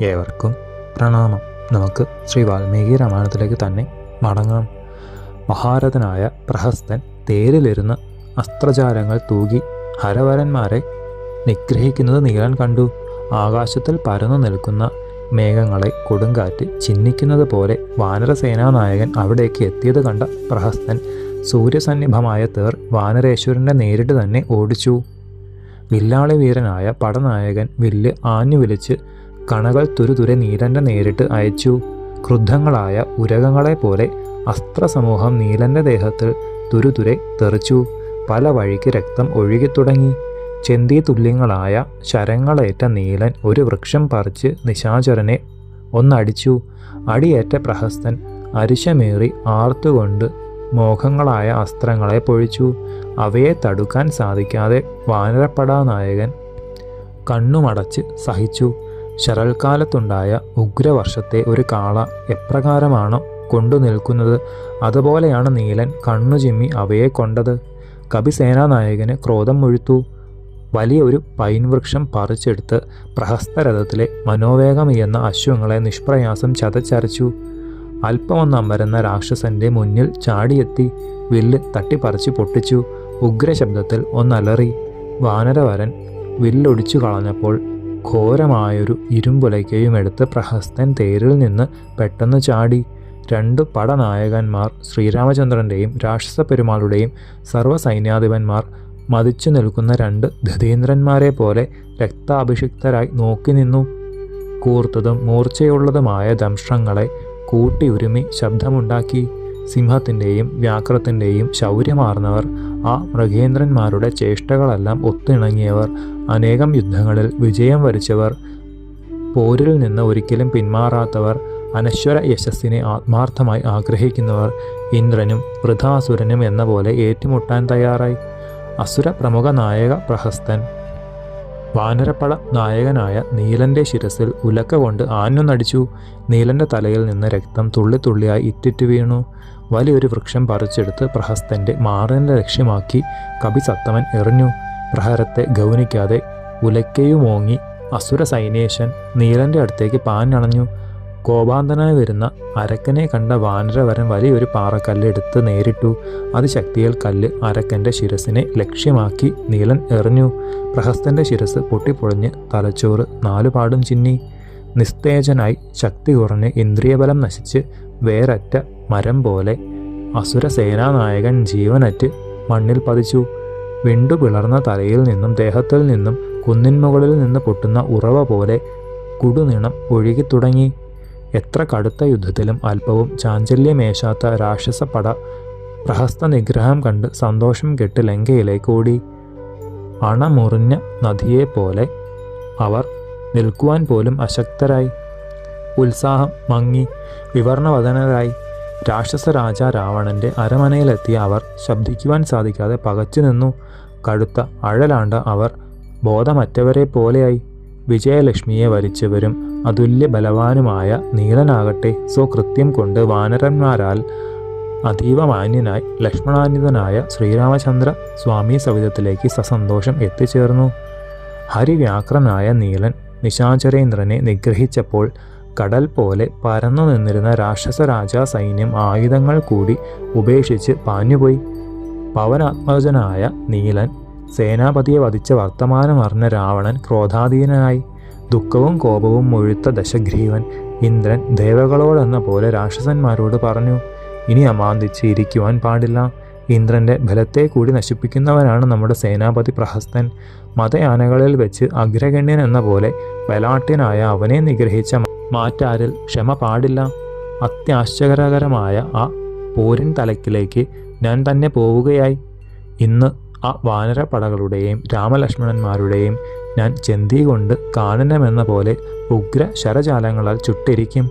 ഏവർക്കും പ്രണാമം. നമുക്ക് ശ്രീ വാൽമീകി രാമായണത്തിലേക്ക് തന്നെ മടങ്ങാം. മഹാരഥനായ പ്രഹസ്തൻ തേരിലിരുന്ന് അസ്ത്രജാലങ്ങൾ തൂകി ഹരവരന്മാരെ നിഗ്രഹിക്കുന്നത് നീലൻ കണ്ടു. ആകാശത്തിൽ പരന്നു നിൽക്കുന്ന മേഘങ്ങളെ കൊടുങ്കാറ്റ് ചിഹ്നിക്കുന്നത് പോലെ വാനരസേനാനായകൻ അവിടേക്ക് എത്തിയത് കണ്ട പ്രഹസ്തൻ സൂര്യസന്നിഭമായ തേർ വാനരേശ്വരൻ്റെ നേരിട്ട് തന്നെ ഓടിച്ചു. വില്ലാളി വീരനായ പടനായകൻ വില്ല് ആഞ്ഞു വിളിച്ച് കണകൾ തുരുതുരെ നീലൻ്റെ നേരിട്ട് അയച്ചു. ക്രുദ്ധങ്ങളായ ഉരകങ്ങളെ പോലെ അസ്ത്രസമൂഹം നീലൻ്റെ ദേഹത്തിൽ തുരുതുരെ തെറിച്ചു. പല വഴിക്ക് രക്തം ഒഴുകിത്തുടങ്ങി. ചെന്തി തുല്യങ്ങളായ ശരങ്ങളേറ്റ നീലൻ ഒരു വൃക്ഷം പറിച്ച് നിശാചരനെ ഒന്നടിച്ചു. അടിയേറ്റ പ്രഹസ്തൻ അരിശമേറി ആർത്തുകൊണ്ട് മോഹങ്ങളായ അസ്ത്രങ്ങളെ പൊഴിച്ചു. അവയെ തടുക്കാൻ സാധിക്കാതെ വാനരപ്പടാനായകൻ കണ്ണുമടച്ച് സഹിച്ചു. ശരൽക്കാലത്തുണ്ടായ ഉഗ്രവർഷത്തെ ഒരു കാള എപ്രകാരമാണോ കൊണ്ടു നിൽക്കുന്നത്, അതുപോലെയാണ് നീലൻ കണ്ണുചിമ്മി അവയെ കൊണ്ടത്. കപിസേനാനായകന് ക്രോധം മുഴുത്തു. വലിയ ഒരു പൈൻ വൃക്ഷം പറിച്ചെടുത്ത് പ്രഹസ്തരഥത്തിലെ മനോവേഗമെന്ന അശ്വങ്ങളെ നിഷ്പ്രയാസം ചതച്ചരച്ചു. അല്പമൊന്നമരുന്ന രാക്ഷസന്റെ മുന്നിൽ ചാടിയെത്തി വില്ല് തട്ടിപ്പറിച്ച് പൊട്ടിച്ചു. ഉഗ്രശബ്ദത്തിൽ ഒന്നലറി. വാനരവരൻ വില്ലൊടിച്ചു കളഞ്ഞപ്പോൾ ഘോരമായൊരു ഇരുമ്പുലയ്ക്കയും എടുത്ത് പ്രഹസ്തൻ തേരിൽ നിന്ന് പെട്ടെന്ന് ചാടി. രണ്ടു പടനായകന്മാർ ശ്രീരാമചന്ദ്രൻ്റെയും രാക്ഷസ പെരുമാളുടെയും സർവ്വസൈന്യാധിപന്മാർ മതിച്ചു നിൽക്കുന്ന രണ്ട് ധതീന്ദ്രന്മാരെ പോലെ രക്താഭിഷിക്തരായി നോക്കി നിന്നു. കൂർത്തതും മൂർച്ചയുള്ളതുമായ ദംഷ്ട്രങ്ങളെ കൂട്ടിയുരുമി ശബ്ദമുണ്ടാക്കി. സിംഹത്തിൻ്റെയും വ്യാഘ്രത്തിൻ്റെയും ശൗര്യമാർന്നവർ, ആ മൃഗേന്ദ്രന്മാരുടെ ചേഷ്ടകളെല്ലാം ഒത്തിണങ്ങിയവർ, അനേകം യുദ്ധങ്ങളിൽ വിജയം വരിച്ചവർ, പോരിൽ നിന്ന് ഒരിക്കലും പിന്മാറാത്തവർ, അനശ്വര യശസ്സിനെ ആത്മാർത്ഥമായി ആഗ്രഹിക്കുന്നവർ, ഇന്ദ്രനും വൃഥാസുരനും എന്ന പോലെ ഏറ്റുമുട്ടാൻ തയ്യാറായി. അസുര പ്രമുഖ നായക പ്രഹസ്തൻ വാനരപ്പട നായകനായ നീലൻ്റെ ശിരസിൽ ഉലക്ക കൊണ്ട് ആഞ്ഞൊന്നടിച്ചു. നീലൻ്റെ തലയിൽ നിന്ന് രക്തം തുള്ളി തുള്ളിയായി ഇറ്റിറ്റു വീണു. വലിയൊരു വൃക്ഷം പറിച്ചെടുത്ത് പ്രഹസ്തൻ്റെ മാറിനെ ലക്ഷ്യമാക്കി കപിസത്തമൻ എറിഞ്ഞു. പ്രഹരത്തെ ഗൗനിക്കാതെ ഉലക്കയുമോങ്ങി അസുര സൈന്യേശൻ നീലൻ്റെ അടുത്തേക്ക് പാഞ്ഞണഞ്ഞു. കോപാന്തനായി വരുന്ന അരക്കനെ കണ്ട വാനരവരൻ വലിയൊരു പാറക്കല്ല് എടുത്ത് നേരിട്ടു. അതിശക്തിയിൽ കല്ല് അരക്കൻ്റെ ശിരസിനെ ലക്ഷ്യമാക്കി നീലൻ എറിഞ്ഞു. പ്രഹസ്തൻ്റെ ശിരസ് പൊട്ടിപ്പൊളിഞ്ഞ് തലച്ചോറ് നാലുപാടും ചിന്നി. നിസ്തേജനായി ശക്തി കുറഞ്ഞ് ഇന്ദ്രിയബലം നശിച്ച് വേരറ്റ മരം പോലെ അസുര സേനാനായകൻ ജീവനറ്റ് മണ്ണിൽ പതിച്ചു. വിണ്ടുപിളർന്ന തലയിൽ നിന്നും ദേഹത്തിൽ നിന്നും കുന്നിൻ മുകളിൽ നിന്ന് പൊട്ടുന്ന ഉറവ പോലെ കുടുനിണം ഒഴുകിത്തുടങ്ങി. എത്ര കടുത്ത യുദ്ധത്തിലും അല്പവും ചാഞ്ചല്യമേശാത്ത രാക്ഷസപ്പട പ്രഹസ്ത നിഗ്രഹം കണ്ട് സന്തോഷം കെട്ട് ലങ്കയിലേക്ക് ഓടി. അണമുറിഞ്ഞ നദിയെപ്പോലെ അവർ നിൽക്കുവാൻ പോലും അശക്തരായി. ഉത്സാഹം മങ്ങി വിവർണവദനരായി. രാക്ഷസ രാജ രാവണൻ്റെ അരമനയിലെത്തിയ അവർ ശബ്ദിക്കുവാൻ സാധിക്കാതെ പകച്ചു നിന്നു. കടുത്ത അഴലാണ്ട അവർ ബോധമറ്റവരെ പോലെയായി. വിജയലക്ഷ്മിയെ വരിച്ചവരും അതുല്യ ബലവാനുമായ നീലനാകട്ടെ സ്വകൃത്യം കൊണ്ട് വാനരന്മാരാൽ അതീവ മാന്യനായി ലക്ഷ്മണാന്വിതനായ ശ്രീരാമചന്ദ്ര സ്വാമി സവിധത്തിലേക്ക് സസന്തോഷം എത്തിച്ചേർന്നു. ഹരിവ്യാക്രനായ നീലൻ നിശാചരേന്ദ്രനെ നിഗ്രഹിച്ചപ്പോൾ കടൽ പോലെ പരന്നു നിന്നിരുന്ന രാക്ഷസ രാജാ സൈന്യം ആയുധങ്ങൾ കൂടി ഉപേക്ഷിച്ച് പാഞ്ഞുപോയി. പവനാത്മജനായ നീലൻ സേനാപതിയെ വധിച്ച വർത്തമാനമറിഞ്ഞ രാവണൻ ക്രോധാധീനനായി. ദുഃഖവും കോപവും മുഴുത്ത ദശഗ്രീവൻ ഇന്ദ്രൻ ദേവകളോടെന്ന പോലെ രാക്ഷസന്മാരോട് പറഞ്ഞു, ഇനി അമാന്തിച്ച് ഇരിക്കുവാൻ പാടില്ല. ഇന്ദ്രൻ്റെ ബലത്തെ കൂടി നശിപ്പിക്കുന്നവനാണ് നമ്മുടെ സേനാപതി പ്രഹസ്തൻ. മതയാനകളിൽ വെച്ച് അഗ്രഗണ്യൻ എന്ന പോലെ ബലാട്യനായ അവനെ നിഗ്രഹിച്ച മാറ്റാരിൽ ക്ഷമ പാടില്ല. അത്യാശ്ചര്യകരമായ ആ പോരിൻ തലക്കിലേക്ക് ഞാൻ തന്നെ പോവുകയായി. ഇന്ന് ആ വാനരപ്പടകളുടെയും രാമലക്ഷ്മണന്മാരുടെയും ഞാൻ ചെന്തി കൊണ്ട് കാനനമെന്ന പോലെ ഉഗ്ര ശരജാലങ്ങളാൽ ചുട്ടിരിക്കും.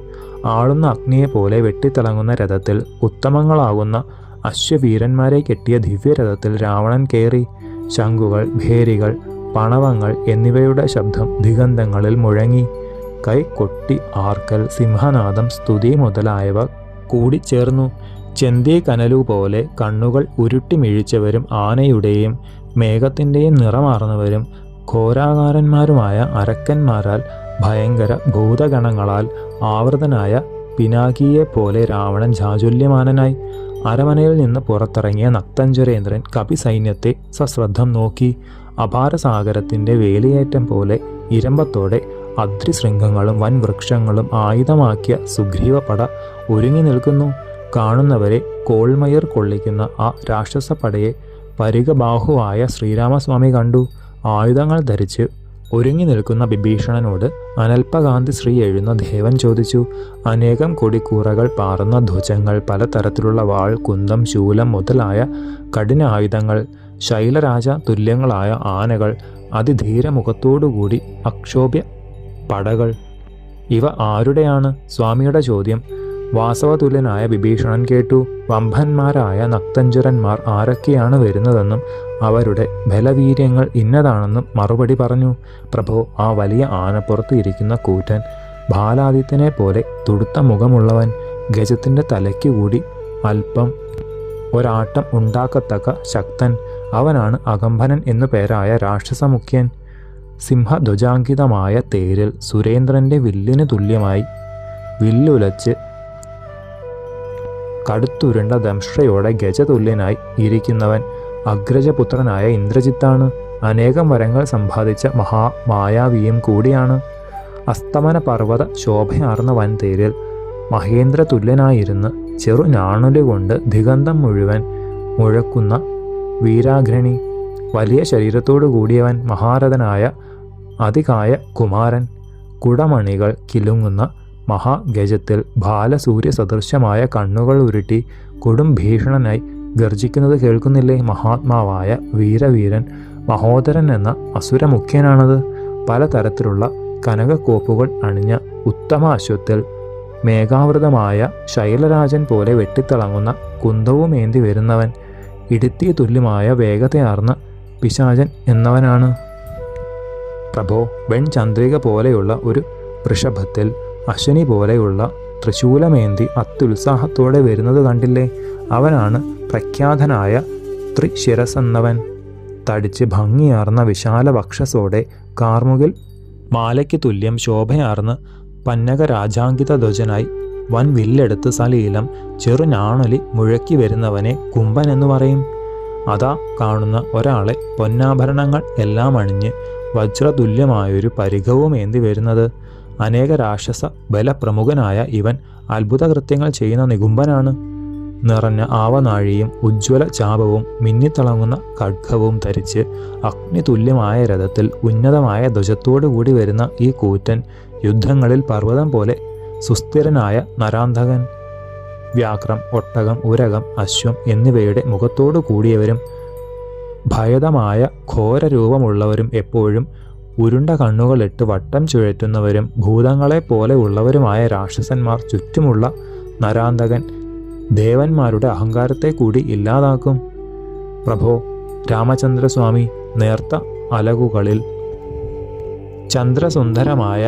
ആളുന്ന അഗ്നിയെപ്പോലെ വെട്ടിത്തിളങ്ങുന്ന രഥത്തിൽ ഉത്തമങ്ങളാകുന്ന അശ്വവീരന്മാരെ കെട്ടിയ ദിവ്യരഥത്തിൽ രാവണൻ കയറി. ശംഖുകൾ, ഭേരികൾ, പണവങ്ങൾ എന്നിവയുടെ ശബ്ദം ദിഗന്ധങ്ങളിൽ മുഴങ്ങി. കൈ കൊട്ടി ആർക്കൽ, സിംഹനാദം, സ്തുതി മുതലായവ കൂടിച്ചേർന്നു. ചെന്തി കനലു പോലെ കണ്ണുകൾ ഉരുട്ടിമിഴിച്ചവരും ആനയുടെയും മേഘത്തിൻ്റെയും നിറമാർന്നവരും ഘോരാകാരന്മാരുമായ അരക്കന്മാരാൽ ഭയങ്കര ഭൂതഗണങ്ങളാൽ ആവൃതനായ പിനാകിയെപ്പോലെ രാവണൻ ജാജുല്യമാനനായി. അരമനയിൽ നിന്ന് പുറത്തിറങ്ങിയ നക്തഞ്ചരേന്ദ്രൻ കപിസൈന്യത്തെ സശ്രദ്ധം നോക്കി. അപാരസാഗരത്തിൻ്റെ വേലിയേറ്റം പോലെ ഇരമ്പത്തോടെ അദ്രിശൃംഗങ്ങളും വൻവൃക്ഷങ്ങളും ആയുധമാക്കിയ സുഗ്രീവപട ഒരുങ്ങി നിൽക്കുന്നു. കാണുന്നവരെ കോൾമയർ കൊള്ളിക്കുന്ന ആ രാക്ഷസപ്പടയെ പരിഗബാഹുവായ ശ്രീരാമസ്വാമി കണ്ടു. ആയുധങ്ങൾ ധരിച്ച് ഒരുങ്ങി നിൽക്കുന്ന വിഭീഷണനോട് അനൽപകാന്തി ശ്രീ എഴുന്ന ദേവൻ ചോദിച്ചു. അനേകം കൊടിക്കൂറകൾ പാറുന്ന ധ്വജങ്ങൾ, പലതരത്തിലുള്ള വാൾ, കുന്തം, ശൂലം മുതലായ കഠിനായുധങ്ങൾ, ശൈലരാജ തുല്യങ്ങളായ ആനകൾ, അതിധീരമുഖത്തോടുകൂടി അക്ഷോഭ്യ പടകൾ, ഇവ ആരുടെയാണ്? സ്വാമിയുടെ ചോദ്യം വാസവതുല്യനായ വിഭീഷണൻ കേട്ടു. വമ്പന്മാരായ നക്തഞ്ചരന്മാർ ആരൊക്കെയാണ് വരുന്നതെന്നും അവരുടെ ബലവീര്യങ്ങൾ ഇന്നതാണെന്നും മറുപടി പറഞ്ഞു. പ്രഭോ, ആ വലിയ ആനപ്പുറത്ത് ഇരിക്കുന്ന കൂറ്റൻ ബാലാദിത്യനെ പോലെ തുടുത്ത മുഖമുള്ളവൻ, ഗജത്തിൻ്റെ തലയ്ക്ക് കൂടി അല്പം ഒരാട്ടം ഉണ്ടാക്കത്തക്ക ശക്തൻ, അവനാണ് അകമ്പനൻ എന്നു പേരായ രാക്ഷസമുഖ്യൻ. സിംഹധ്വജാങ്കിതമായ തേരിൽ സുരേന്ദ്രൻ്റെ വില്ലിന് തുല്യമായി വില്ലുലച്ച് കടുത്തുരുണ്ട ദംഷ്ട്രയോടെ ഗജതുല്യനായി ഇരിക്കുന്നവൻ അഗ്രജപുത്രനായ ഇന്ദ്രജിത്താണ്. അനേകം വരങ്ങൾ സമ്പാദിച്ച മഹാമായാവിയും കൂടിയാണ്. അസ്തമന പർവ്വത ശോഭയാർന്ന വൻതേരിൽ മഹേന്ദ്രതുല്യനായിരുന്ന് ചെറു ഞാണുലുകൊണ്ട് ദിഗന്തം മുഴുവൻ മുഴക്കുന്ന വീരാഗ്രഹണി, വലിയ ശരീരത്തോടു കൂടിയവൻ, മഹാരഥനായ അതികായ കുമാരൻ, കുടമണികൾ കിലുങ്ങുന്ന മഹാഗജത്തിൽ ബാലസൂര്യ സദൃശമായ കണ്ണുകൾ ഉരുട്ടി കൊടും ഭീഷണനായി ഗർജിക്കുന്നത് കേൾക്കുന്നില്ലേ? മഹാത്മാവായ വീരവീരൻ മഹോദരൻ എന്ന അസുരമുഖ്യനാണത്. പലതരത്തിലുള്ള കനകക്കോപ്പുകൾ അണിഞ്ഞ ഉത്തമ അശ്വത്തിൽ മേഘാവൃതമായ ശൈലരാജൻ പോലെ വെട്ടിത്തിളങ്ങുന്ന കുന്തവുമേന്തി വരുന്നവൻ, ഇടുത്തിയ തുല്യമായ വേഗതയാർന്ന പിശാചൻ എന്നവനാണ്. പ്രഭോ, വെൺചന്ദ്രിക പോലെയുള്ള ഒരു വൃഷഭത്തിൽ അശ്വനി പോലെയുള്ള തൃശൂലമേന്തി അത്യുത്സാഹത്തോടെ വരുന്നത് കണ്ടില്ലേ? അവനാണ് പ്രഖ്യാതനായ ത്രിശിരസെന്നവൻ. തടിച്ച് ഭംഗിയാർന്ന വിശാല വക്ഷസോടെ കാർമുകിൽ മാലയ്ക്ക് തുല്യം ശോഭയാർന്ന് പന്നക രാജാങ്കിത ധ്വജനായി വൻ വില്ലെടുത്ത് സലീലം ചെറുഞാണൊലി മുഴക്കി വരുന്നവനെ കുംഭൻ എന്ന് പറയും. അതാ കാണുന്ന ഒരാളെ പൊന്നാഭരണങ്ങൾ എല്ലാം അണിഞ്ഞ് വജ്രതുല്യമായൊരു പരിഘവുമേന്തി വരുന്നത്. അനേക രാക്ഷസ ബലപ്രമുഖനായ ഇവൻ അത്ഭുതകൃത്യങ്ങൾ ചെയ്യുന്ന നികുംബനാണ്. നിറഞ്ഞ ആവനാഴിയും ഉജ്ജ്വല ചാപവും മിന്നിത്തിളങ്ങുന്ന ഖഡ്ഗവും ധരിച്ച് അഗ്നിതുല്യമായ രഥത്തിൽ ഉന്നതമായ ധ്വജത്തോടു കൂടി വരുന്ന ഈ കൂറ്റൻ യുദ്ധങ്ങളിൽ പർവ്വതം പോലെ സുസ്ഥിരനായ നരാന്തകൻ. വ്യാഘ്രം, ഒട്ടകം, ഉരകം, അശ്വം എന്നിവയുടെ മുഖത്തോടു കൂടിയവരും ഭയദമായ ഘോരരൂപമുള്ളവരും എപ്പോഴും ഉരുണ്ട കണ്ണുകളിട്ട് വട്ടം ചുഴറ്റുന്നവരും ഭൂതങ്ങളെ പോലെ ഉള്ളവരുമായ രാക്ഷസന്മാർ ചുറ്റുമുള്ള നരാന്തകൻ ദേവന്മാരുടെ അഹങ്കാരത്തെ കൂടി ഇല്ലാതാക്കും. പ്രഭോ, രാമചന്ദ്രസ്വാമി നേർത്ത അലകുകളിൽ ചന്ദ്രസുന്ദരമായ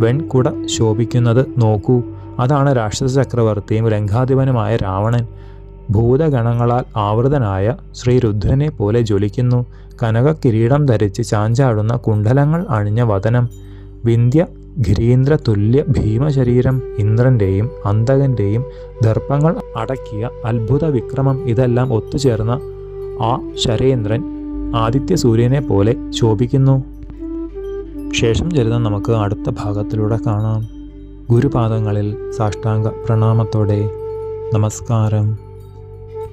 വെൺകുട ശോഭിക്കുന്നത് നോക്കൂ. അതാണ് രാക്ഷസ ചക്രവർത്തിയും ലങ്കാധിപനുമായ രാവണൻ. ഭൂതഗണങ്ങളാൽ ആവൃതനായ ശ്രീരുദ്രനെ പോലെ ജ്വലിക്കുന്നു. കനക കിരീടം ധരിച്ച് ചാഞ്ചാടുന്ന കുണ്ഡലങ്ങൾ അണിഞ്ഞ വദനം, വിന്ധ്യ ഗിരീന്ദ്ര തുല്യ ഭീമശരീരം, ഇന്ദ്രൻ്റെയും അന്തകൻ്റെയും ദർപ്പങ്ങൾ അടക്കിയ അത്ഭുത വിക്രമം, ഇതെല്ലാം ഒത്തുചേർന്ന ആ ശരേന്ദ്രൻ ആദിത്യ സൂര്യനെ പോലെ ശോഭിക്കുന്നു. ശേഷം ചരിതം നമുക്ക് അടുത്ത ഭാഗത്തിലൂടെ കാണാം. ഗുരുപാദങ്ങളിൽ സാഷ്ടാംഗ പ്രണാമത്തോടെ നമസ്കാരം.